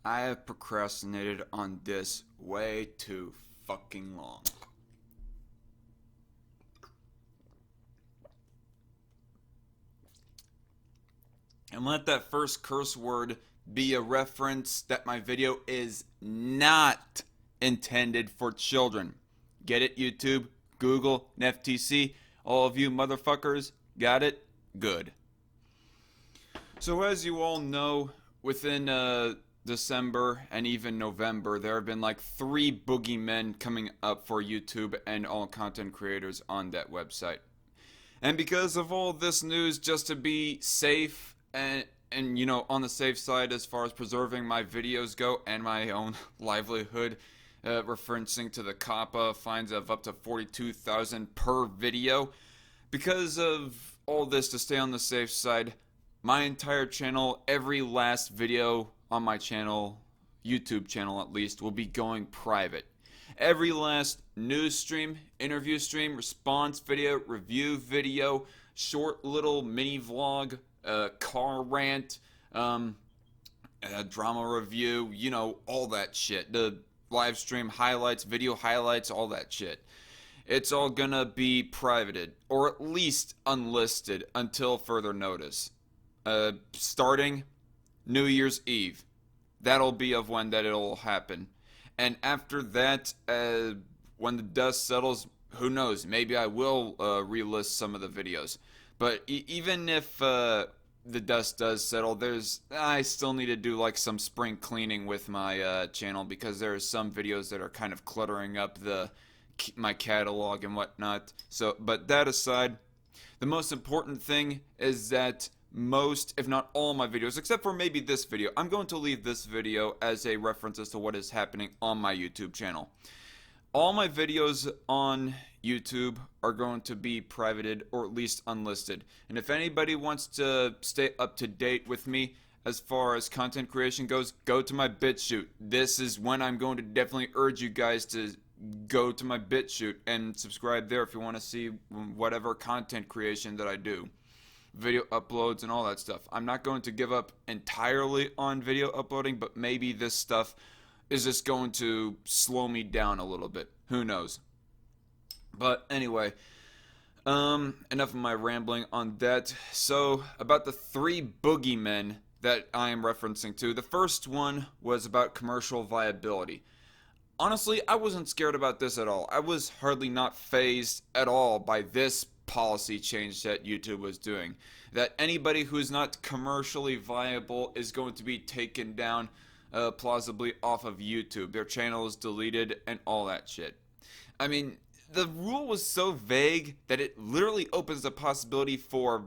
I have procrastinated on this way too fucking long. And let that first curse word be a reference that my video is not intended for children. Get it, YouTube, Google, and FTC? All of you motherfuckers, got it? Good. So as you all know, within December and even November, there have been like 3 boogeymen coming up for YouTube and all content creators on that website. And because of all this news, just to be safe and you know, on the safe side as far as preserving my videos go and my own livelihood, referencing to the COPPA fines of up to $42,000 per video, because of all this, to stay on the safe side, my entire channel, every last video on my channel, YouTube channel at least, will be going private. Every last news stream, interview stream, response video, review video, short little mini vlog, car rant, drama review, you know, all that shit. The live stream highlights, video highlights, all that shit. It's all gonna be privated, or at least unlisted until further notice. Starting New Year's Eve. That'll be of when that it'll happen. And after that, when the dust settles, who knows, maybe I will relist some of the videos. But even if the dust does settle, I still need to do like some spring cleaning with my channel, because there are some videos that are kind of cluttering up my catalog and whatnot. So, but that aside, the most important thing is that most, if not all my videos, except for maybe this video, I'm going to leave this video as a reference as to what is happening on my YouTube channel. All my videos on YouTube are going to be privated, or at least unlisted. And if anybody wants to stay up to date with me as far as content creation goes, go to my BitChute. This is when I'm going to definitely urge you guys to go to my BitChute and subscribe there if you want to see whatever content creation that I do. Video uploads and all that stuff. I'm not going to give up entirely on video uploading, but maybe this stuff is just going to slow me down a little bit. Who knows? But anyway, enough of my rambling on that. So, about the 3 boogeymen that I am referencing to. The first one was about commercial viability. Honestly, I wasn't scared about this at all. I was hardly not fazed at all by this policy change that YouTube was doing. That anybody who's not commercially viable is going to be taken down plausibly off of YouTube. Their channel is deleted and all that shit. I mean, the rule was so vague that it literally opens the possibility for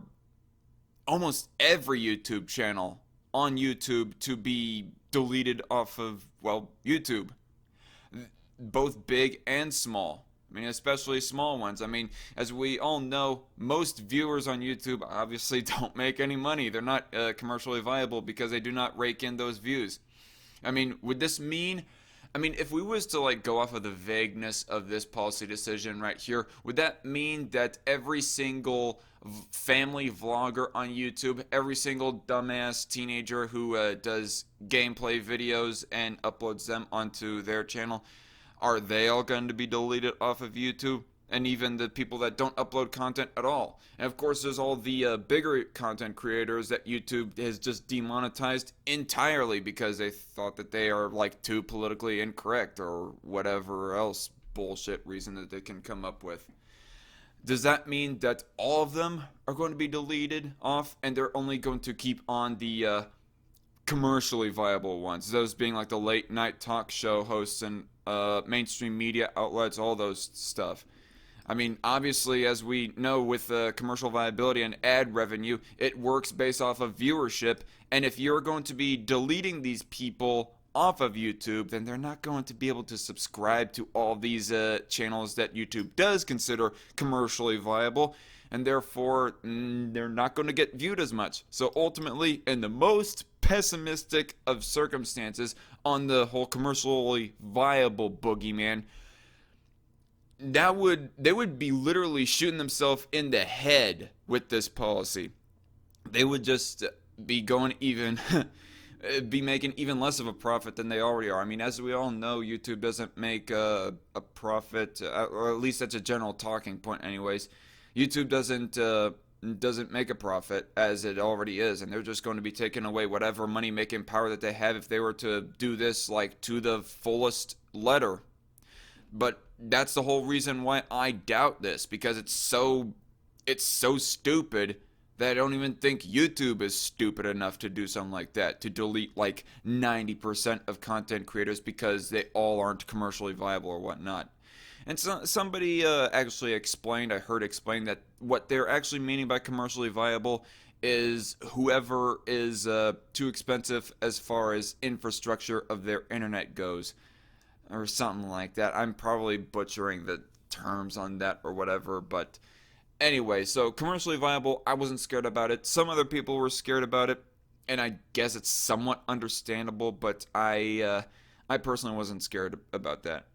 almost every YouTube channel on YouTube to be deleted off of, well, YouTube. Both big and small. I mean, especially small ones. I mean, as we all know, most viewers on YouTube obviously don't make any money. They're not commercially viable because they do not rake in those views. I mean, would this mean... I mean, if we was to like go off of the vagueness of this policy decision right here, would that mean that every single family vlogger on YouTube, every single dumbass teenager who does gameplay videos and uploads them onto their channel, are they all going to be deleted off of YouTube? And even the people that don't upload content at all. And of course, there's all the bigger content creators that YouTube has just demonetized entirely because they thought that they are like too politically incorrect or whatever else bullshit reason that they can come up with. Does that mean that all of them are going to be deleted off and they're only going to keep on the commercially viable ones? Those being like the late night talk show hosts and mainstream media outlets, all those stuff. I mean, obviously, as we know with commercial viability and ad revenue, it works based off of viewership. And if you're going to be deleting these people off of YouTube, then they're not going to be able to subscribe to all these channels that YouTube does consider commercially viable. And therefore, they're not going to get viewed as much. So ultimately, in the most pessimistic of circumstances on the whole commercially viable boogeyman, they would be literally shooting themselves in the head with this policy. They would just be going even be making even less of a profit than they already are. I mean, as we all know, YouTube doesn't make a profit, or at least that's a general talking point, anyways. YouTube doesn't make a profit as it already is, and they're just going to be taking away whatever money making power that they have if they were to do this like to the fullest letter. But that's the whole reason why I doubt this, because it's so stupid that I don't even think YouTube is stupid enough to do something like that, to delete like 90% of content creators because they all aren't commercially viable or whatnot. And so, somebody actually explained, I heard explain that what they're actually meaning by commercially viable is whoever is too expensive as far as infrastructure of their internet goes, or something like that. I'm probably butchering the terms on that or whatever, but anyway, so commercially viable, I wasn't scared about it. Some other people were scared about it, and I guess it's somewhat understandable, but I personally wasn't scared about that.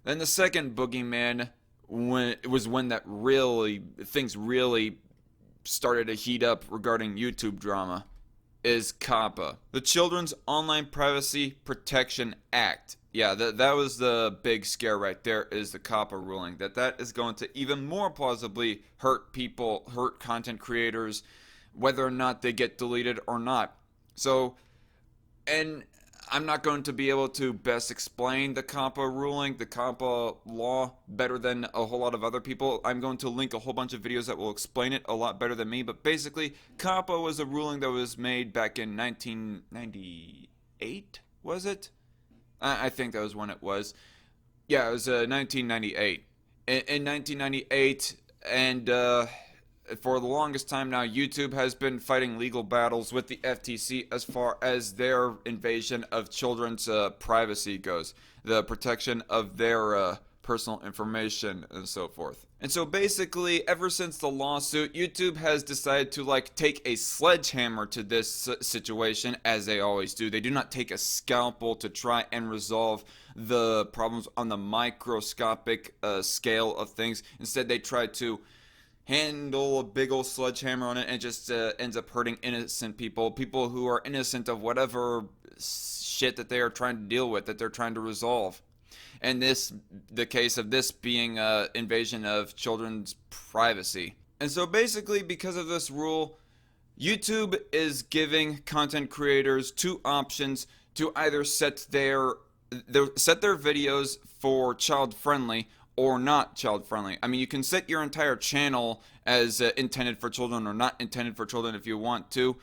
Then the second boogeyman, when that really things really started to heat up regarding YouTube drama, is COPPA, the Children's Online Privacy Protection Act. Yeah, that was the big scare right there, is the COPPA ruling. That is going to even more plausibly hurt people, hurt content creators, whether or not they get deleted or not. So, and I'm not going to be able to best explain the COPPA ruling, the COPPA law, better than a whole lot of other people. I'm going to link a whole bunch of videos that will explain it a lot better than me. But basically, COPPA was a ruling that was made back in 1998, was it? I think that was when it was. Yeah, it was 1998. In 1998, and for the longest time now, YouTube has been fighting legal battles with the FTC as far as their invasion of children's privacy goes, the protection of their personal information and so forth. And so basically, ever since the lawsuit, YouTube has decided to like take a sledgehammer to this situation, as they always do. They do not take a scalpel to try and resolve the problems on the microscopic scale of things. Instead, they try to handle a big old sledgehammer on it, and it just ends up hurting innocent people who are innocent of whatever shit that they are trying to deal with, that they're trying to resolve. And the case of this being invasion of children's privacy. And so basically, because of this rule, YouTube is giving content creators two options to either set their videos for child friendly or not child friendly. I mean, you can set your entire channel as intended for children or not intended for children if you want to,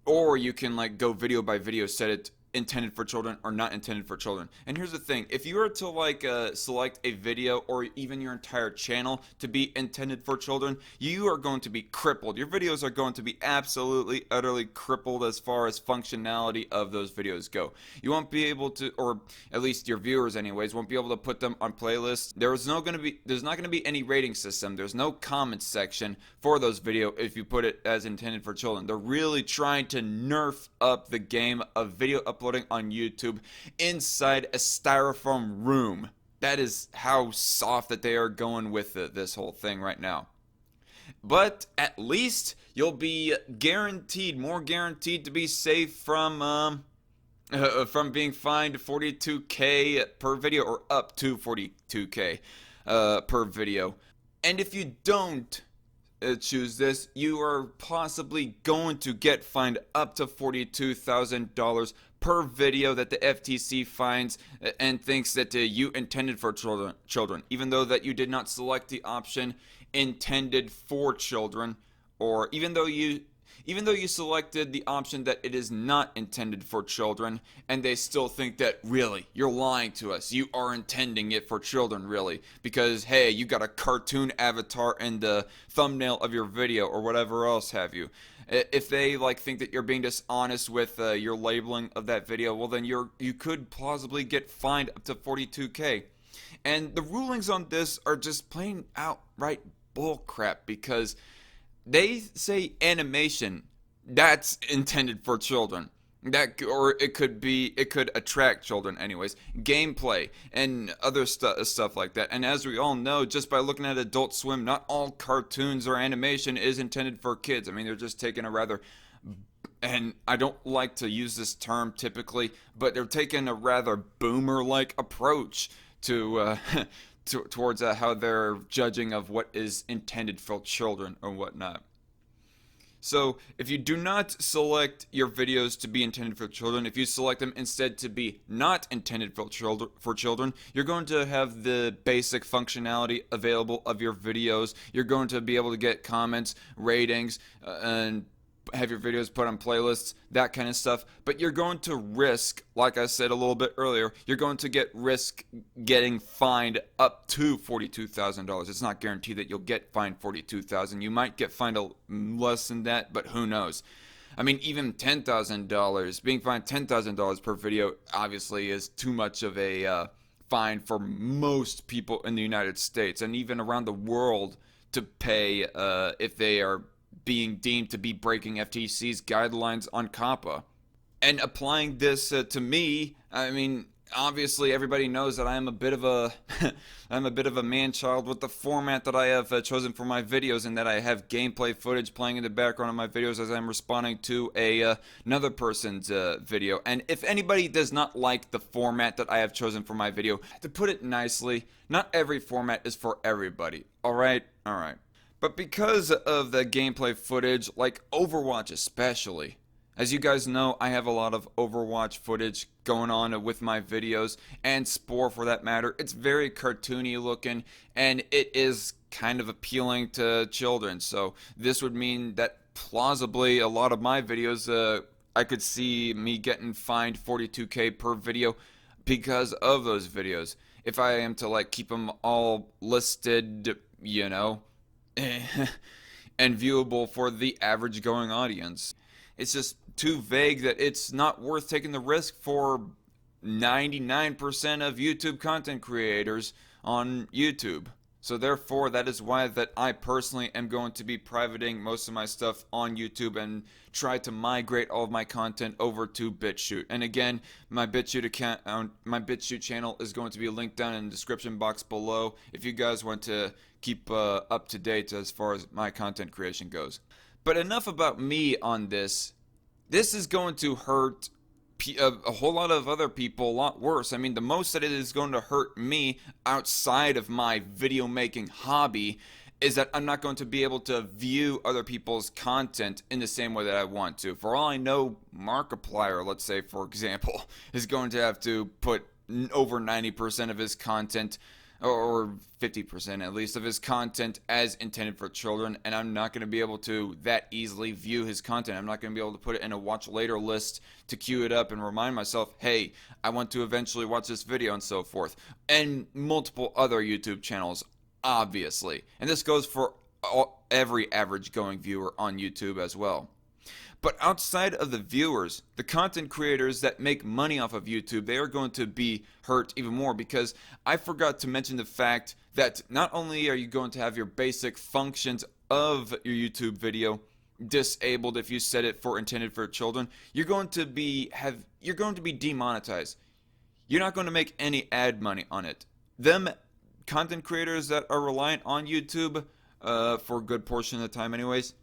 or you can like go video by video, set it intended for children or not intended for children. And here's the thing, if you were to like select a video or even your entire channel to be intended for children, you are going to be crippled. Your videos are going to be absolutely utterly crippled as far as functionality of those videos go. You won't be able to, or at least your viewers anyways, won't be able to put them on playlists. There's not going to be any rating system. There's no comment section for those videos if you put it as intended for children. They're really trying to nerf up the game of video uploading on YouTube inside a styrofoam room. That is how soft that they are going with this whole thing right now. But at least you'll be more guaranteed to be safe from being fined $42K per video, or up to $42K per video. And if you don't choose this, you are possibly going to get fined up to $42,000 per video that the FTC finds and thinks that you intended for children, even though that you did not select the option intended for children, or even though you selected the option that it is not intended for children, and they still think that, really, you're lying to us, you are intending it for children, really, because hey, you got a cartoon avatar in the thumbnail of your video or whatever else have you. If they like think that you're being dishonest with your labeling of that video, well then you could plausibly get fined up to $42K. And the rulings on this are just plain outright bullcrap, because they say animation, that's intended for children. Or it could attract children anyways. Gameplay and other stuff like that. And as we all know, just by looking at Adult Swim, not all cartoons or animation is intended for kids. I mean, they're just taking a rather and I don't like to use this term typically, but they're taking a rather boomer-like approach to towards how they're judging of what is intended for children or whatnot. So if you do not select your videos to be intended for children, if you select them instead to be not intended for children, you're going to have the basic functionality available of your videos. You're going to be able to get comments, ratings, and have your videos put on playlists, that kind of stuff. But you're going to risk, like I said a little bit earlier, you're going to risk getting fined up to $42,000. It's not guaranteed that you'll get fined $42,000. You might get fined less than that, but who knows? I mean, even $10,000, being fined $10,000 per video obviously is too much of a fine for most people in the United States and even around the world to pay if they are being deemed to be breaking FTC's guidelines on COPPA. And applying this to me, I mean, obviously everybody knows that I am a bit of a I'm a bit of a man-child with the format that I have chosen for my videos, and that I have gameplay footage playing in the background of my videos as I'm responding to another person's video. And if anybody does not like the format that I have chosen for my video, to put it nicely, not every format is for everybody. All right. But because of the gameplay footage, like Overwatch especially, as you guys know, I have a lot of Overwatch footage going on with my videos, and Spore for that matter. It's very cartoony looking, and it is kind of appealing to children. So this would mean that plausibly a lot of my videos, I could see me getting fined $42K per video because of those videos. If I am to like keep them all listed, you know, and viewable for the average going audience. It's just too vague that it's not worth taking the risk for 99% of YouTube content creators on YouTube. So therefore, that is why that I personally am going to be privating most of my stuff on YouTube and try to migrate all of my content over to BitChute. And again, my BitChute account, my BitChute channel is going to be linked down in the description box below if you guys want to keep up to date as far as my content creation goes. But enough about me on this. This is going to hurt a whole lot of other people a lot worse. I mean, the most that it is going to hurt me outside of my video making hobby is that I'm not going to be able to view other people's content in the same way that I want to. For all I know, Markiplier, let's say for example, is going to have to put over 90% of his content, or 50% at least, of his content as intended for children, and I'm not going to be able to that easily view his content. I'm not going to be able to put it in a watch later list to queue it up and remind myself, hey, I want to eventually watch this video and so forth. And multiple other YouTube channels, obviously. And this goes for every average going viewer on YouTube as well. But outside of the viewers, the content creators that make money off of YouTube, they are going to be hurt even more, because I forgot to mention the fact that not only are you going to have your basic functions of your YouTube video disabled if you set it for intended for children, you're going to be demonetized. You're not going to make any ad money on it. Them content creators that are reliant on YouTube for a good portion of the time anyways,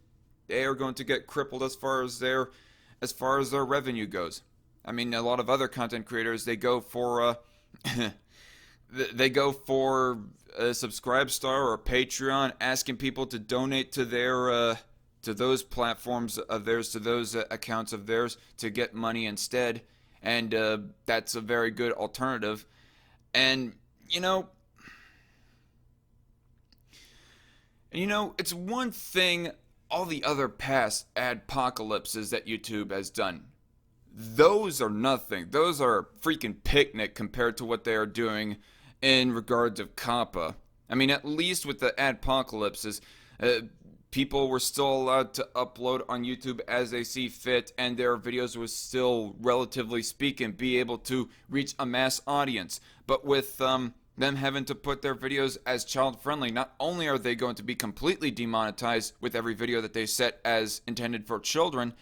they are going to get crippled as far as their revenue goes. I mean, a lot of other content creators, they go for a Subscribestar or Patreon, asking people to donate to their to those platforms of theirs, to those accounts of theirs, to get money instead. And that's a very good alternative. And you know, it's one thing all the other past adpocalypses that YouTube has done. Those are nothing. Those are a freaking picnic compared to what they are doing in regards of COPPA. I mean, at least with the adpocalypses, people were still allowed to upload on YouTube as they see fit, and their videos would still, relatively speaking, be able to reach a mass audience. But with them having to put their videos as child-friendly, not only are they going to be completely demonetized with every video that they set as intended for children,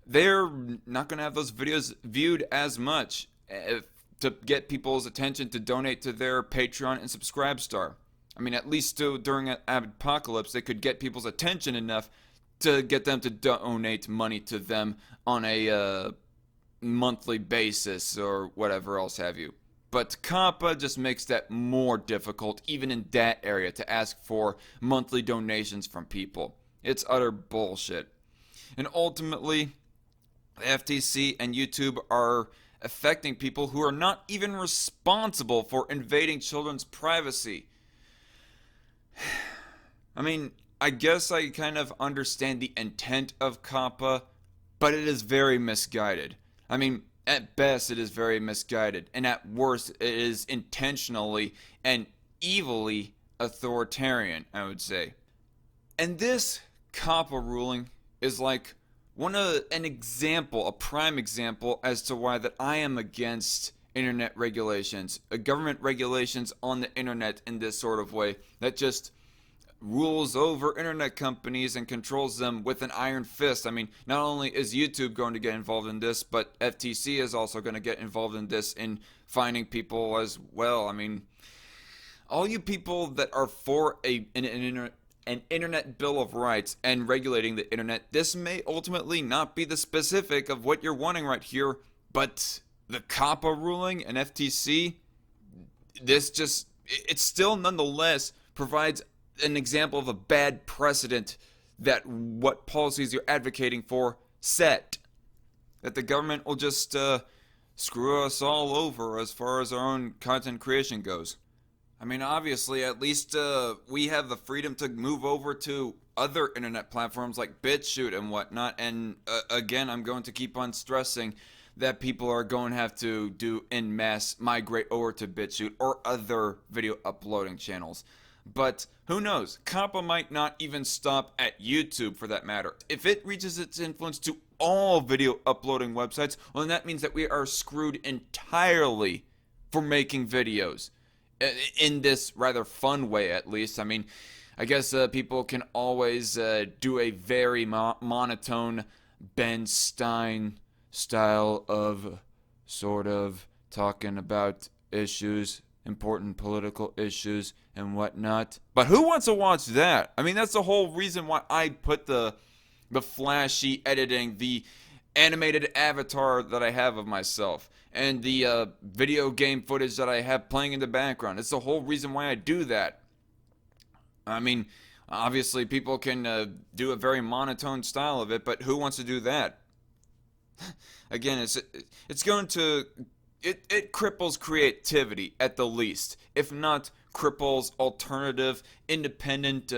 they're not going to have those videos viewed as much to get people's attention to donate to their Patreon and Subscribestar. I mean, at least during an apocalypse, they could get people's attention enough to get them to donate money to them on a monthly basis or whatever else have you. But COPPA just makes that more difficult, even in that area, to ask for monthly donations from people. It's utter bullshit. And ultimately, the FTC and YouTube are affecting people who are not even responsible for invading children's privacy. I mean, I guess I kind of understand the intent of COPPA, but it is very misguided. I mean, at best, it is very misguided, and at worst, it is intentionally and evilly authoritarian, I would say. And this COPPA ruling is like a prime example as to why that I am against internet regulations, government regulations on the internet in this sort of way that just rules over internet companies and controls them with an iron fist. I mean, not only is YouTube going to get involved in this, but FTC is also going to get involved in this in fining people as well. I mean, all you people that are for an internet bill of rights and regulating the internet, this may ultimately not be the specific of what you're wanting right here, but the COPPA ruling and FTC, it still nonetheless provides an example of a bad precedent that what policies you're advocating for set. That the government will just screw us all over as far as our own content creation goes. I mean, obviously, at least we have the freedom to move over to other internet platforms like BitChute and whatnot. And again, I'm going to keep on stressing that people are going to have to do en masse migrate over to BitChute or other video uploading channels. But who knows? COPPA might not even stop at YouTube for that matter. If it reaches its influence to all video uploading websites, well, then that means that we are screwed entirely for making videos. In this rather fun way, at least. I mean, I guess people can always do a very monotone Ben Stein style of sort of talking about issues, important political issues and whatnot. But who wants to watch that? I mean, that's the whole reason why I put the flashy editing, the animated avatar that I have of myself, and the video game footage that I have playing in the background. It's the whole reason why I do that. I mean, obviously people can do a very monotone style of it, but who wants to do that? Again, it's going to it cripples creativity at the least, if not cripples alternative, independent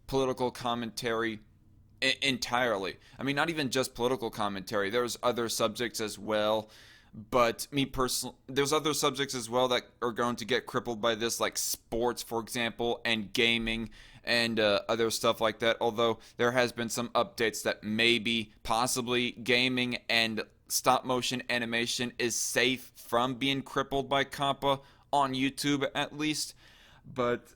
political commentary entirely. I mean, not even just political commentary. There's other subjects as well, but me personally, there's other subjects as well that are going to get crippled by this, like sports, for example, and gaming and other stuff like that. Although there has been some updates that maybe, possibly, gaming and stop motion animation is safe from being crippled by COPPA on YouTube at least. But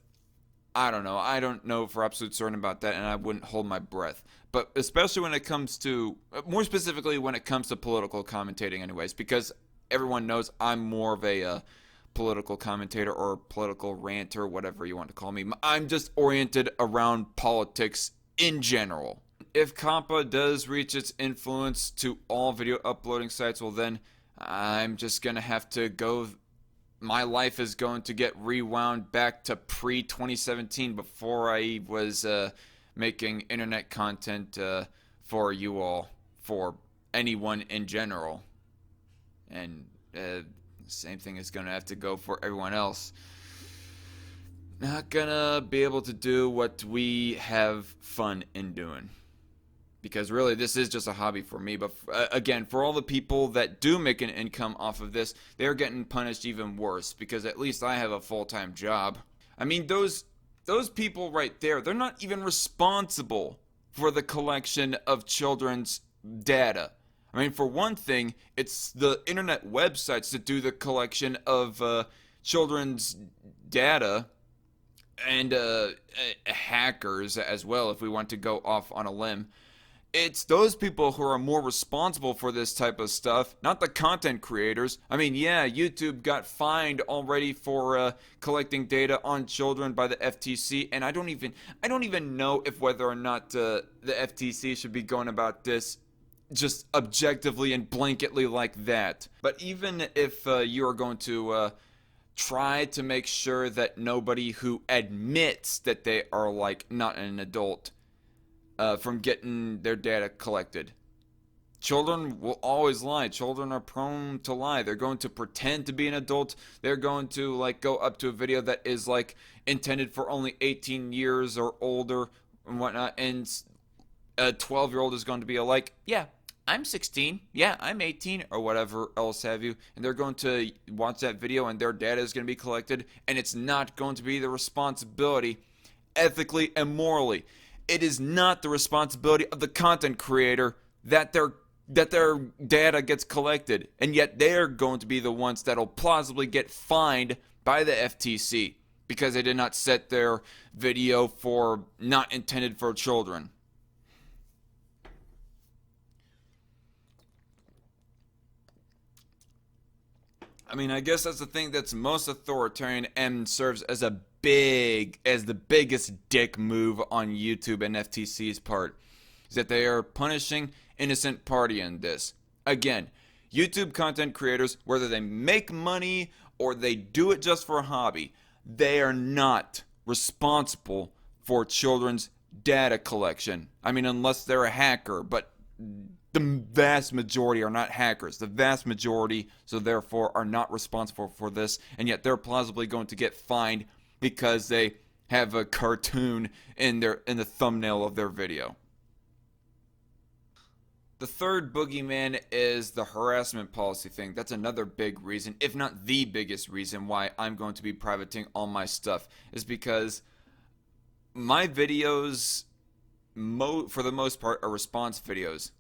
I don't know. I don't know for absolute certain about that, and I wouldn't hold my breath. But especially when it comes to, more specifically when it comes to political commentating anyways, because everyone knows I'm more of a political commentator or political ranter, whatever you want to call me. I'm just oriented around politics in general. If COPPA does reach its influence to all video uploading sites, well then I'm just going to have to go. My life is going to get rewound back to pre-2017 before I was making internet content for you all, for anyone in general. And the same thing is going to have to go for everyone else. Not gonna be able to do what we have fun in doing. Because really, this is just a hobby for me. But again, for all the people that do make an income off of this, they're getting punished even worse. Because at least I have a full-time job. I mean, those people right there, they're not even responsible for the collection of children's data. I mean, for one thing, it's the internet websites that do the collection of children's data. And hackers as well, if we want to go off on a limb. It's those people who are more responsible for this type of stuff, not the content creators. I mean, yeah, YouTube got fined already for collecting data on children by the FTC, and I don't even know if whether or not the FTC should be going about this just objectively and blanketly like that. But even if you are going to try to make sure that nobody who admits that they are like not an adult from getting their data collected. Children will always lie. Children are prone to lie. They're going to pretend to be an adult. They're going to like go up to a video that is like intended for only 18 years or older and whatnot, and a 12-year-old is going to be like, yeah, I'm 16, yeah, I'm 18, or whatever else have you, and they're going to watch that video and their data is going to be collected, and it's not going to be the responsibility, ethically and morally. It is not the responsibility of the content creator that their data gets collected, and yet they're going to be the ones that'll plausibly get fined by the FTC because they did not set their video for not intended for children. I mean, I guess that's the thing that's most authoritarian and serves as the biggest dick move on YouTube and FTC's part, is that they are punishing innocent party in this. Again, YouTube content creators, whether they make money or they do it just for a hobby, they are not responsible for children's data collection. I mean, unless they're a hacker, but the vast majority are not hackers. The vast majority, so therefore, are not responsible for this, and yet they're plausibly going to get fined because they have a cartoon in the thumbnail of their video. The third boogeyman is the harassment policy thing. That's another big reason, if not the biggest reason, why I'm going to be privating all my stuff, is because my videos, for the most part, are response videos.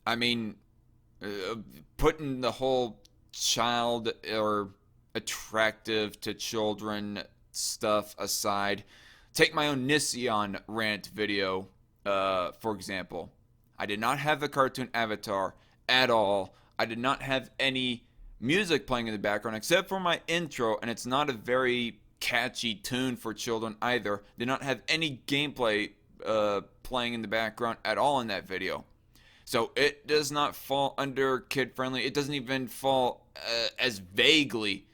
I mean, putting the whole child or attractive to children stuff aside, take my own Onision rant video, for example. I did not have the cartoon avatar at all. I did not have any music playing in the background except for my intro, and it's not a very catchy tune for children either. Did not have any gameplay playing in the background at all in that video. So it does not fall under kid-friendly. It doesn't even fall as vaguely.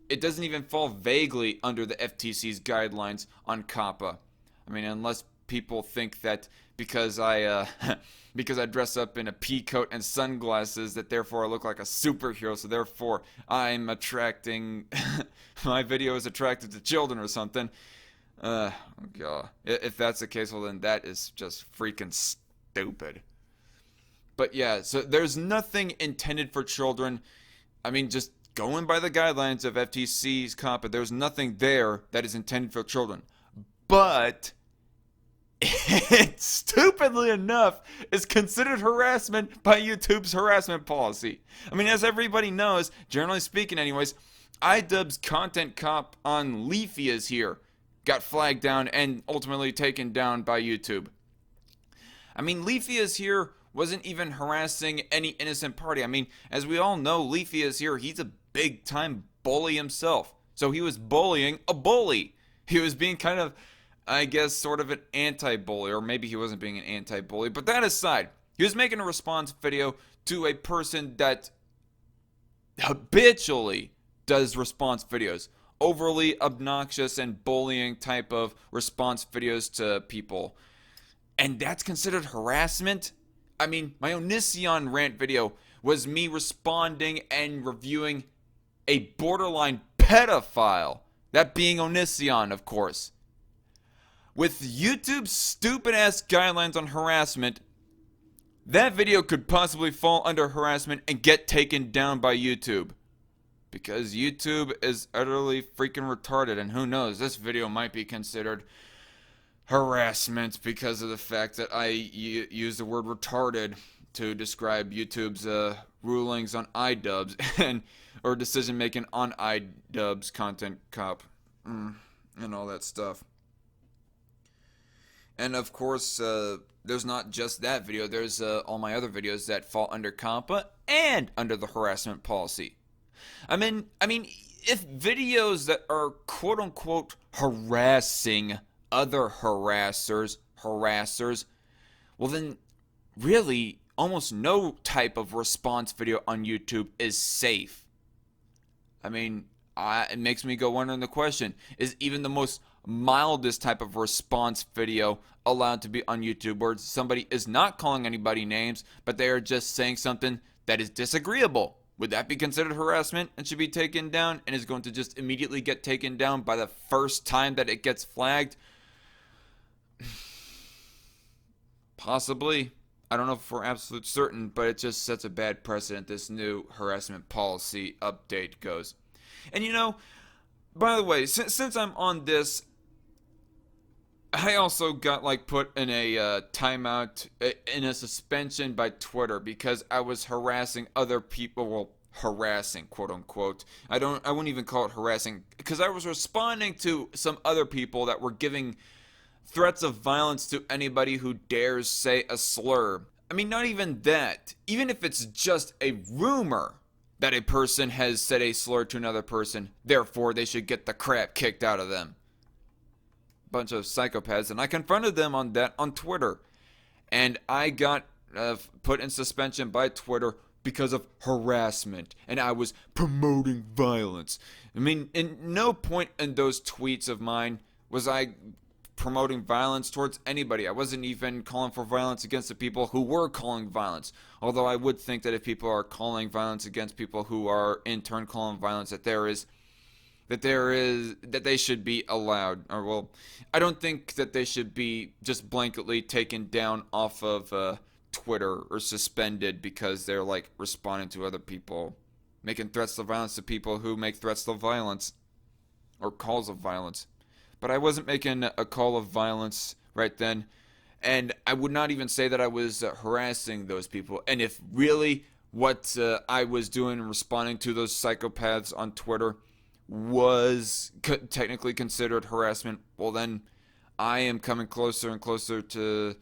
It doesn't even fall vaguely under the FTC's guidelines on COPPA. I mean, unless people think that because I dress up in a pea coat and sunglasses, that therefore I look like a superhero, so therefore I'm attracting, my video is attractive to children or something. Oh God. If that's the case, well then that is just freaking stupid. But yeah, so there's nothing intended for children. I mean, just going by the guidelines of FTC's COPPA, there's nothing there that is intended for children. But it, stupidly enough, is considered harassment by YouTube's harassment policy. I mean, as everybody knows, generally speaking anyways, iDubbbz's content cop on Leafy here got flagged down and ultimately taken down by YouTube. I mean, Leafy here wasn't even harassing any innocent party. I mean, as we all know, Leafy here, he's a big-time bully himself. So he was bullying a bully. He was being kind of, I guess, sort of an anti-bully, or maybe he wasn't being an anti-bully. But that aside, he was making a response video to a person that habitually does response videos. Overly obnoxious and bullying type of response videos to people. And that's considered harassment? I mean, my Onision rant video was me responding and reviewing a borderline pedophile. That being Onision, of course. With YouTube's stupid-ass guidelines on harassment, that video could possibly fall under harassment and get taken down by YouTube. Because YouTube is utterly freaking retarded, and who knows, this video might be considered harassment because of the fact that I use the word retarded to describe YouTube's rulings on iDubbbz and or decision making on iDubbbz's content cop and all that stuff. And of course, there's not just that video. There's all my other videos that fall under COPPA and under the harassment policy. I mean, if videos that are quote unquote harassing other harassers, well then really almost no type of response video on YouTube is safe. I mean, it makes me go wondering the question, is even the most mildest type of response video allowed to be on YouTube where somebody is not calling anybody names, but they are just saying something that is disagreeable? Would that be considered harassment and should be taken down, and is going to just immediately get taken down by the first time that it gets flagged? Possibly. I don't know for absolute certain, but it just sets a bad precedent, this new harassment policy update goes. And you know, by the way, since I'm on this, I also got like put in a timeout, in a suspension by Twitter because I was harassing other people. Well, harassing, quote unquote. I wouldn't even call it harassing because I was responding to some other people that were giving threats of violence to anybody who dares say a slur. I mean, not even that. Even if it's just a rumor that a person has said a slur to another person, therefore they should get the crap kicked out of them. Bunch of psychopaths, and I confronted them on that on Twitter, and I got put in suspension by Twitter because of harassment, and I was promoting violence. I mean, in no point in those tweets of mine was I promoting violence towards anybody. I wasn't even calling for violence against the people who were calling violence. Although I would think that if people are calling violence against people who are in turn calling violence, that they should be allowed. Or, well, I don't think that they should be just blanketly taken down off of Twitter or suspended because they're like responding to other people, making threats of violence to people who make threats of violence or calls of violence. But I wasn't making a call of violence right then, and I would not even say that I was harassing those people. And if really what I was doing in responding to those psychopaths on Twitter was technically considered harassment, well then I am coming closer and closer to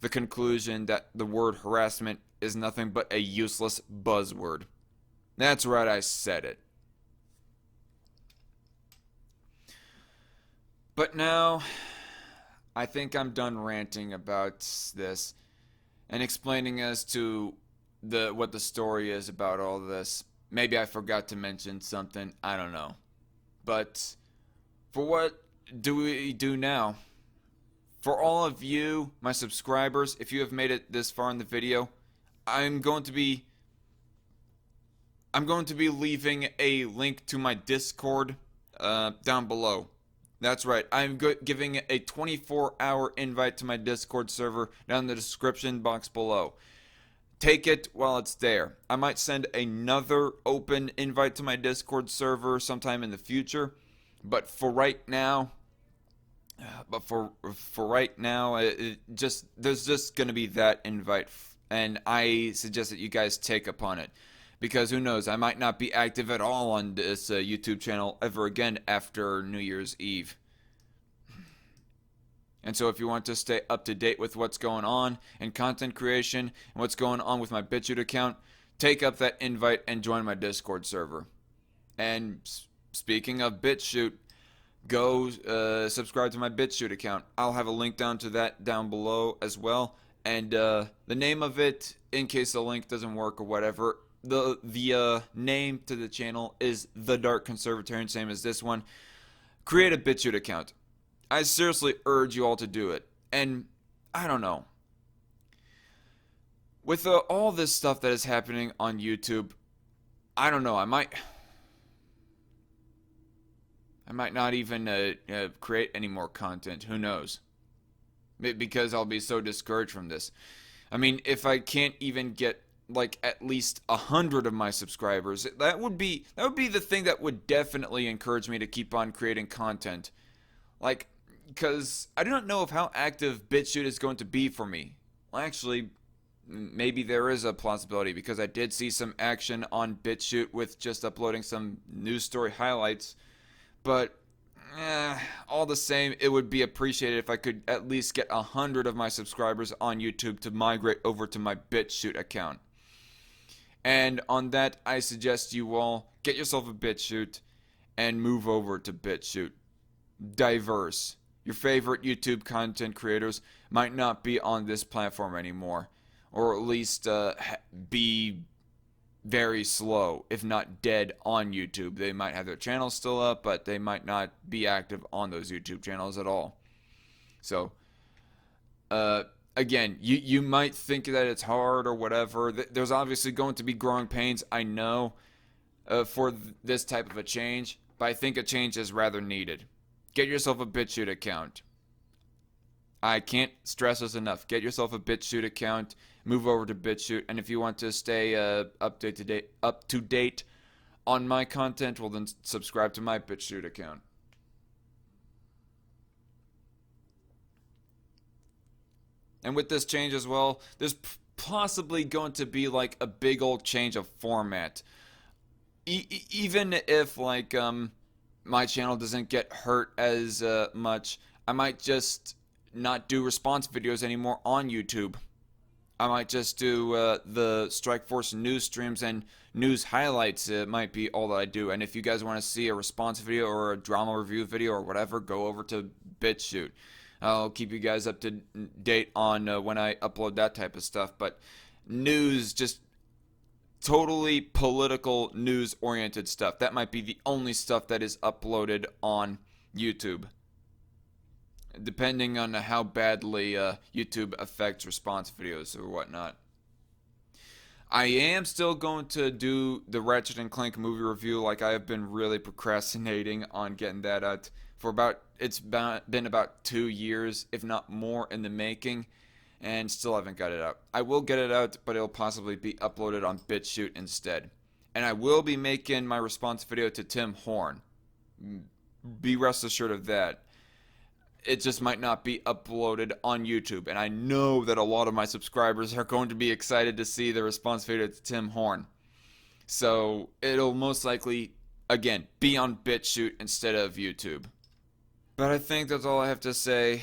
the conclusion that the word harassment is nothing but a useless buzzword. That's right, I said it. But now, I think I'm done ranting about this and explaining as to what the story is about all this. Maybe I forgot to mention something, I don't know. But for what do we do now? For all of you, my subscribers, if you have made it this far in the video, I'm going to be leaving a link to my Discord down below. That's right, I'm giving a 24-hour invite to my Discord server down in the description box below. Take it while it's there. I might send another open invite to my Discord server sometime in the future, but for right now, there's just gonna be that invite, and I suggest that you guys take upon it, because who knows, I might not be active at all on this YouTube channel ever again after New Year's Eve. And so if you want to stay up to date with what's going on in content creation and what's going on with my BitChute account, take up that invite and join my Discord server. And speaking of BitChute, go subscribe to my BitChute account. I'll have a link down to that down below as well. And the name of it, in case the link doesn't work or whatever, the name to the channel is The Dark Conservatarian, same as this one. Create a BitChute account. I seriously urge you all to do it. And I don't know. With all this stuff that is happening on YouTube, I don't know. I might not even create any more content. Who knows? Because I'll be so discouraged from this. I mean, if I can't even get like at least 100 of my subscribers, that would be the thing that would definitely encourage me to keep on creating content. Like, because I do not know of how active BitChute is going to be for me. Well, actually, maybe there is a possibility, because I did see some action on BitChute with just uploading some news story highlights. But All the same, it would be appreciated if I could at least get 100 of my subscribers on YouTube to migrate over to my BitChute account. And on that, I suggest you all get yourself a BitChute and move over to BitChute. Diverse. Your favorite YouTube content creators might not be on this platform anymore, or at least be very slow, if not dead, on YouTube. They might have their channels still up, but they might not be active on those YouTube channels at all. So, again, you might think that it's hard or whatever. There's obviously going to be growing pains, I know, for this type of a change, but I think a change is rather needed. Get yourself a BitChute account. I can't stress this enough. Get yourself a BitChute account, move over to BitChute, and if you want to stay up to date on my content, well then subscribe to my BitChute account. And with this change as well, there's possibly going to be like a big old change of format. Even if like my channel doesn't get hurt as much, I might just not do response videos anymore on YouTube. I might just do the Strikeforce news streams and news highlights. It might be all that I do. And if you guys want to see a response video or a drama review video or whatever, go over to BitChute. I'll keep you guys up to date on when I upload that type of stuff. But news, just totally political news oriented stuff. That might be the only stuff that is uploaded on YouTube, depending on how badly YouTube affects response videos or whatnot. I am still going to do the Ratchet and Clank movie review. Like, I have been really procrastinating on getting that out for been about 2 years, if not more, in the making, and still haven't got it out. I will get it out, but it'll possibly be uploaded on BitChute instead. And I will be making my response video to Tim Horn. Be rest assured of that. It just might not be uploaded on YouTube. And I know that a lot of my subscribers are going to be excited to see the response video to Tim Horn. So it'll most likely, again, be on BitChute instead of YouTube. But I think that's all I have to say.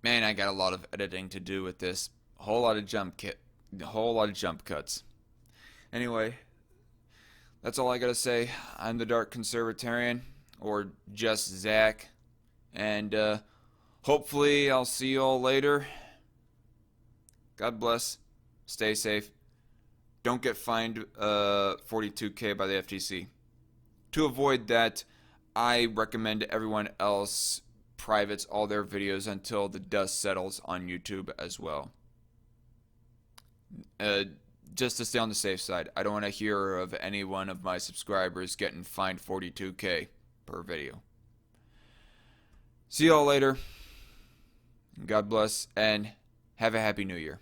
Man, I got a lot of editing to do with this. A whole lot of jump cuts. Anyway, that's all I gotta say. I'm the Dark Conservatarian, or just Zach. And hopefully I'll see you all later. God bless. Stay safe. Don't get fined $42K by the FTC. To avoid that, I recommend everyone else privates all their videos until the dust settles on YouTube as well. Just to stay on the safe side. I don't want to hear of any one of my subscribers getting fined $42K per video. See y'all later. God bless and have a happy new year.